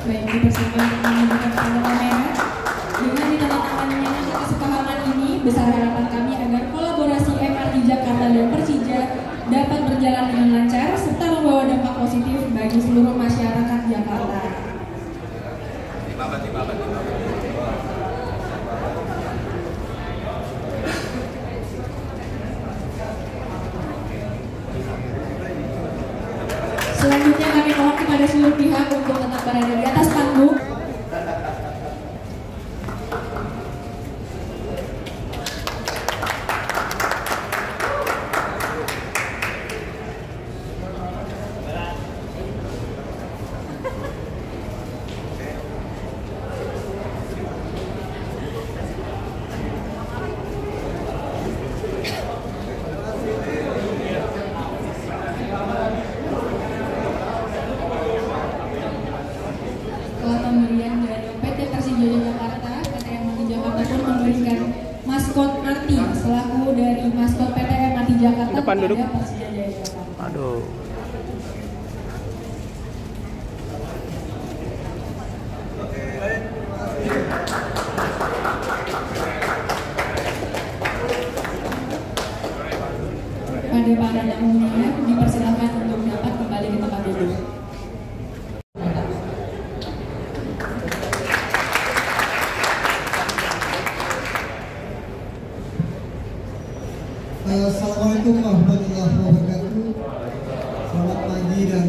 baik dipersilakan untuk menunjukkan tanda kamera. Dengan ditandatanganinya kesepahaman ini, besar harapan kami agar kolaborasi MRT Jakarta dan Persija dapat berjalan dengan lancar serta membawa dampak positif bagi seluruh masyarakat Jakarta. Selanjutnya kami mohon kepada seluruh pihak untuk tetap berada di atas panggung. Pemberian dari PT Persija Jakarta, PT MRT Jakarta pun memberikan maskot arti selaku dari maskot PT MRT Jakarta kepada Persija Jakarta. Aduh. Pada para tamunya dipersilakan untuk dapat kembali ke tempat duduk. Assalamualaikum warahmatullahi wabarakatuh. Selamat pagi dan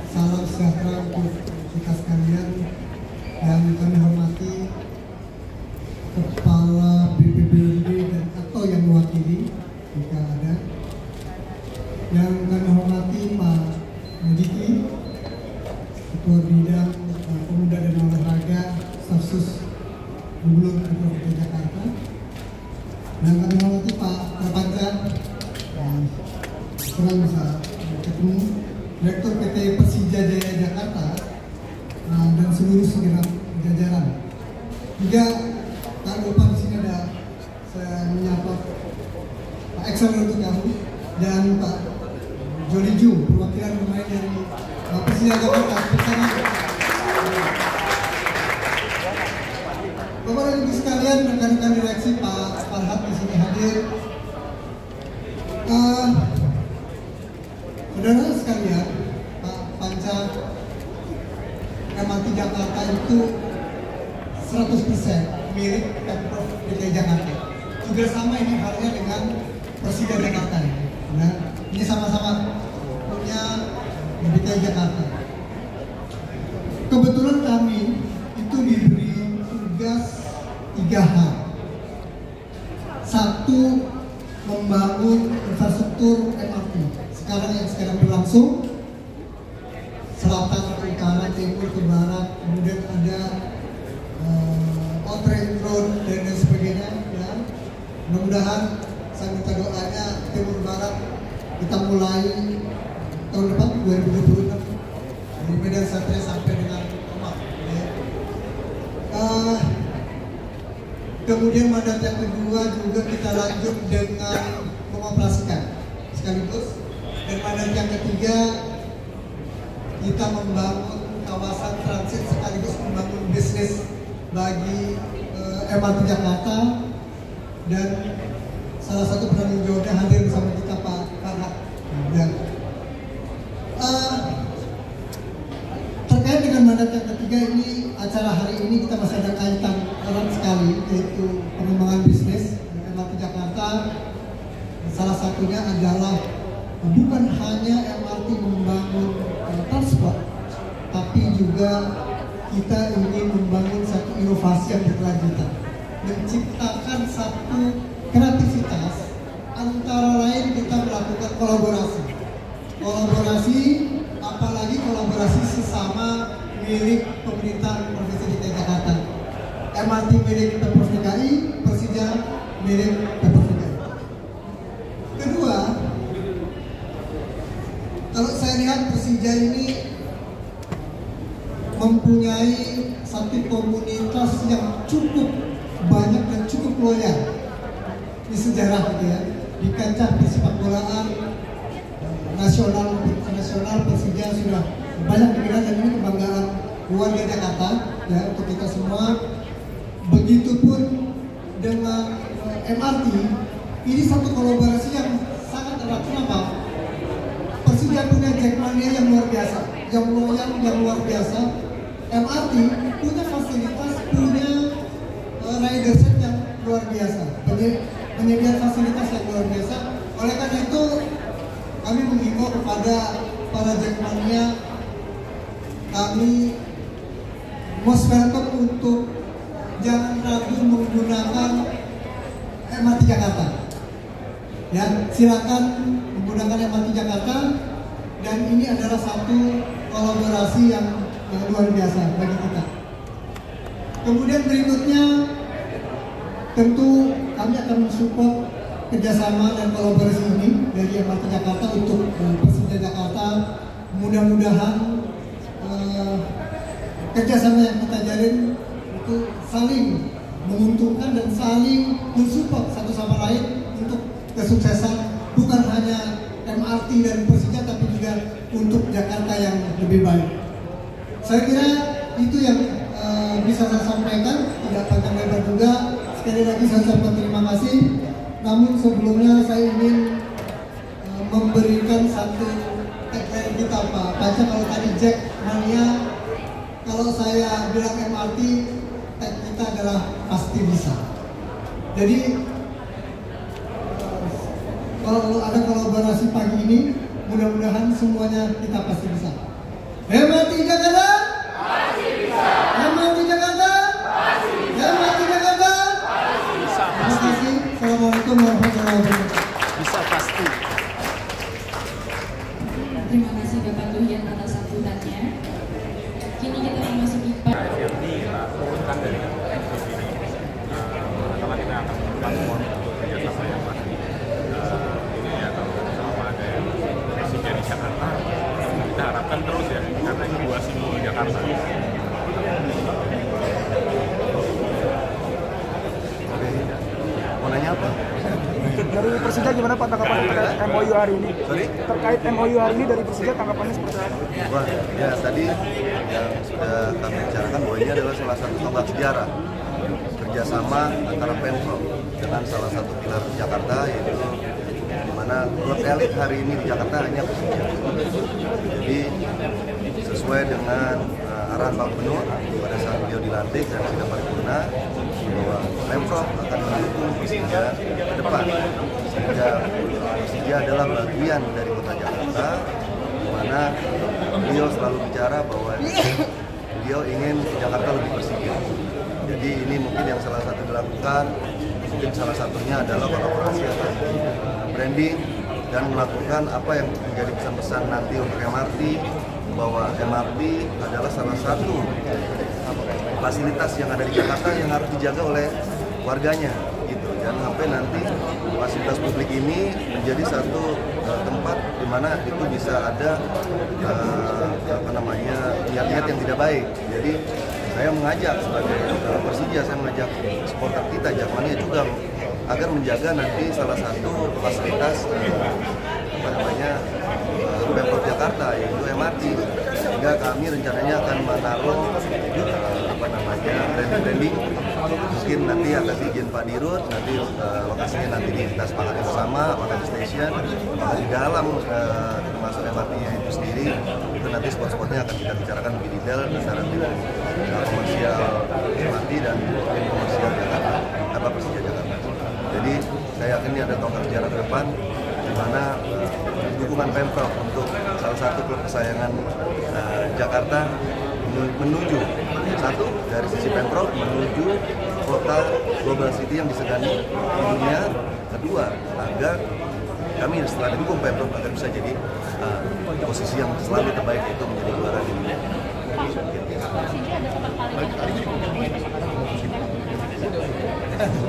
salam sejahtera untuk kita sekalian. Yang kami hormati Kepala BPBD dan atau yang mewakili jika ada. Yang kami hormati Pak Mudiki, Ketua Bidang Pemuda dan Olahraga Stafsus Gubernur Provinsi Jakarta. Dan kami hormati Pak Prapanca, senang bisa ketemu Direktur PT Persija Jaya Jakarta dan seluruh segenap jajaran. Juga tak lupa di sini ada saya menyapa Pak Eksan untuk kamu dan Pak Jody Ju, perwakilan pemain dari Persija Jakarta. Bapak dan Ibu sekalian, rekan-rekan direksi, Pak Farhat di sini hadir. Saudara sekalian, Pak Panca, MRT Jakarta itu 100% milik Pemprov DKI Jakarta. Juga sama ini halnya dengan Persija Jakarta. Nah, ini sama-sama punya DKI Jakarta. Kebetulan kami itu diberi tugas 3 hal. 1, membangun infrastruktur MRT. Sekarang berlangsung selatan ke utara, timur ke barat, kemudian ada outrain road dan lain sebagainya. Ya. Mudah-mudahan saya minta doanya timur barat kita mulai tahun depan 2026 dari Medan Satria sampai dengan Kemang. Ya. Kemudian mandat yang kedua juga kita lanjut dengan mengoperasikan sekaligus, dan mandat yang ketiga kita membangun kawasan transit sekaligus membangun bisnis bagi MRT Jakarta, dan salah satu penanggung jawabnya hadir bersama kita Pak Farhat. Dan terkait dengan mandat yang ketiga ini, acara hari ini kita masih ada kaitan erat sekali, yaitu pengembangan bisnis MRT Jakarta. Salah satunya adalah bukan hanya MRT membangun transport, tapi juga kita ingin membangun satu inovasi yang berkelanjutan, menciptakan satu kreativitas, antara lain kita melakukan kolaborasi, apalagi kolaborasi sesama milik pemerintah Provinsi DKI Jakarta. MRT milik Pemprov DKI, Persija milik Pemprov DKI. Kedua, kalau saya lihat Persija ini mempunyai satu komunitas yang cukup banyak dan cukup loyal di sejarah, gitu ya, di kancah persepak bolaan nasional Persija sudah banyak dikenal, dan ini kebanggaan warga Jakarta ya, untuk kita semua. Begitupun dengan MRT, ini satu kolaborasi yang sangat erat. Kenapa? Persija punya Jackmania yang luar biasa, yang loyal, yang luar biasa. MRT punya fasilitas, punya ridership yang luar biasa, penyediaan fasilitas yang luar biasa. Oleh karena itu, kami menghimbau kepada para Jackmania, kami most welcome untuk jangan ragu menggunakan MRT Jakarta. Ya, silakan menggunakan MRT Jakarta, dan ini adalah satu kolaborasi yang luar biasa bagi kita. Kemudian berikutnya, tentu kami akan mensupport kerjasama dan kolaborasi ini dari MRT Jakarta untuk Persija Jakarta. Mudah-mudahan kerjasama yang kita jalin itu saling menguntungkan dan saling mensupport satu sama lain untuk kesuksesan bukan hanya MRT dan Persija, tapi juga untuk Jakarta yang lebih baik. Saya kira itu yang bisa saya sampaikan, tidak panjang lebar juga. Sekali lagi saya ucapkan terima kasih. Namun sebelumnya saya ingin memberikan satu tagline kita, Pak Panca. Kalau tadi Jackmania, kalau saya bilang MRT, tag kita adalah pasti bisa. Jadi kalau ada kolaborasi pagi ini, mudah-mudahan semuanya kita pasti bisa. MRT Jakarta pasti bisa. MRT Jakarta pasti bisa. MRT Jakarta pasti bisa. Terima kasih. Assalamualaikum warahmatullahi wabarakatuh. Bisa pasti. Terima kasih Bapak Tuhian atas sambutannya. Kini kita memasuki ini turunkan dari MCC ini. Pertama kita akan membangun kerjasama yang pasti. Ini ya kalau selama ada Persija di Jakarta, kita harapkan terus ya, karena ini dua simbol Jakarta. Mau nanya apa? Dari Persija gimana Pak tanggapan terkait MOU hari ini? Sorry? Terkait MOU hari ini dari Persija tanggapannya seperti apa? Wah, ya tadi yang sudah kami bicarakan bahwa ini adalah salah satu tonggak sejarah kerjasama antara Pemprov dengan salah satu pilar Jakarta, yaitu di mana klub elit hari ini di Jakarta hanya Persija. Jadi sesuai dengan arahan Pak Gubernur pada saat beliau dilantik dan sidang paripurna bahwa Pemprov akan mendukung Persija ke depan, sehingga Persija adalah bagian dari kota Jakarta, di mana beliau selalu bicara bahwa beliau ingin Jakarta lebih Persija. Jadi ini mungkin yang salah satu dilakukan, mungkin salah satunya adalah kolaborasi atau branding dan melakukan apa yang menjadi pesan-pesan nanti untuk MRT, bahwa MRT adalah salah satu fasilitas yang ada di Jakarta yang harus dijaga oleh warganya gitu. Dan sampai nanti fasilitas publik ini menjadi satu tempat di mana itu bisa ada niat-niat yang tidak baik. Jadi saya mengajak sebagai Persija, saya mengajak supporter kita Jackmania juga agar menjaga nanti salah satu fasilitas Pemprov Jakarta, yaitu MRT, sehingga kami rencananya akan menaruh branding, mungkin nanti akan diizin Pak Dirut, nanti lokasinya nanti kita sepakati bersama, apakah di stasiun, apakah di dalam termasuk MRT-nya itu sendiri, itu nanti spot-spotnya akan kita bicarakan lebih detail antara komersial MRT dan komersial Jakarta, apa Persija Jakarta. Jadi saya yakin ini ada tonggak sejarah ke depan, di mana dukungan Pemprov untuk salah satu klub kesayangan Jakarta menuju satu dari sisi Pemprov menuju kota global city yang disegani di dunia. Kedua, agar kami setelah didukung Pemprov agar bisa jadi posisi yang selalu terbaik, itu menjadi juara di dunia.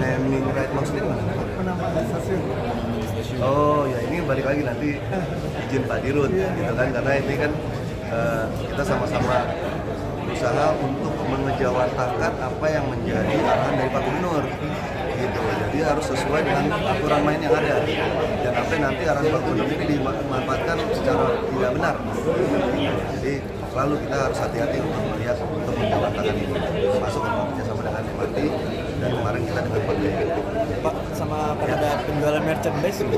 Naming right maksudnya Penambahan stasiun. Oh ya, ini balik lagi nanti izin Pak Dirut gitu kan, karena ini kan kita sama-sama berusaha untuk mengejawantakan apa yang menjadi arahan dari Pak Gubernur gitu. Jadi harus sesuai dengan aturan main yang ada, dan sampai nanti arahan Pak Gubernur ini dimanfaatkan secara tidak benar. Jadi selalu kita harus hati-hati untuk melihat untuk menjawabkan ini, termasuk kerjasama dengan MRT dan kemarin kita dengan Pemjaya. Pak, sama pada penjualan merchandise itu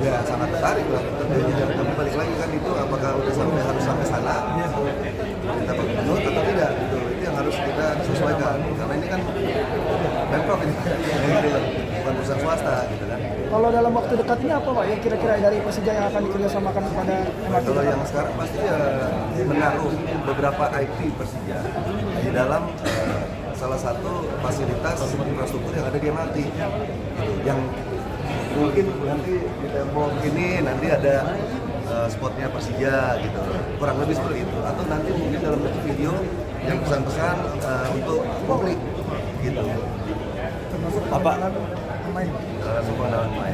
ya sangat menarik lah tentunya. Tapi balik lagi kan itu apakah udah harus sampai sana kita berbentuk atau tidak, itu yang harus kita sesuaikan karena ini kan Pemprov ini bukan perusahaan swasta gitu kan. Kalau dalam waktu dekat ini apa Pak yang kira-kira dari Persija yang akan dikerjasamakan kepada MRT? Kalau yang sekarang pasti ya menaruh beberapa IP Persija di dalam salah satu fasilitas infrastruktur yang ada di MRT gitu. Yang mungkin nanti di tembok ini nanti ada spotnya Persija gitu, kurang lebih seperti itu, atau nanti mungkin dalam bentuk video yang pesan-pesan untuk publik gitu. Apa? Dalam main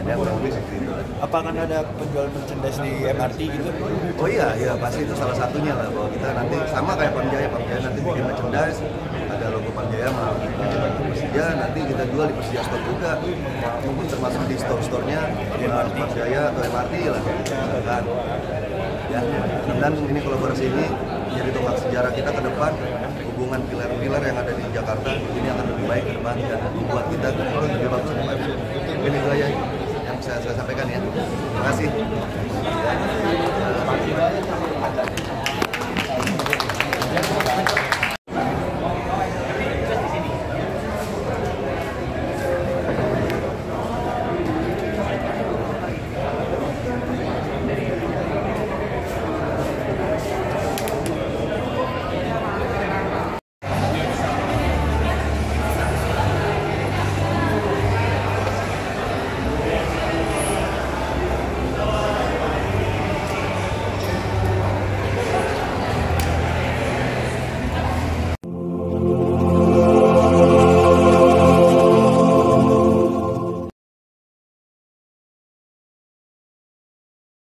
ya kurang lebih seperti itu. Apa akan ada penjualan merchandise di MRT gitu? Oh iya, pasti itu salah satunya lah, bahwa kita nanti sama kayak Pemjaya nanti bikin merchandise, ada logo Pemjaya sama Persija, nanti kita jual di Persija Store juga, mungkin termasuk di store-store-nya Pemjaya atau MRT lah, kan? Ya, dan ini kolaborasi ini jadi tonggak sejarah kita ke depan, hubungan pilar-pilar yang ada di Jakarta ini akan lebih baik ke depan dan membuat kita lebih bagus ke depan. Ini itu aja yang saya sampaikan ya. Terima kasih.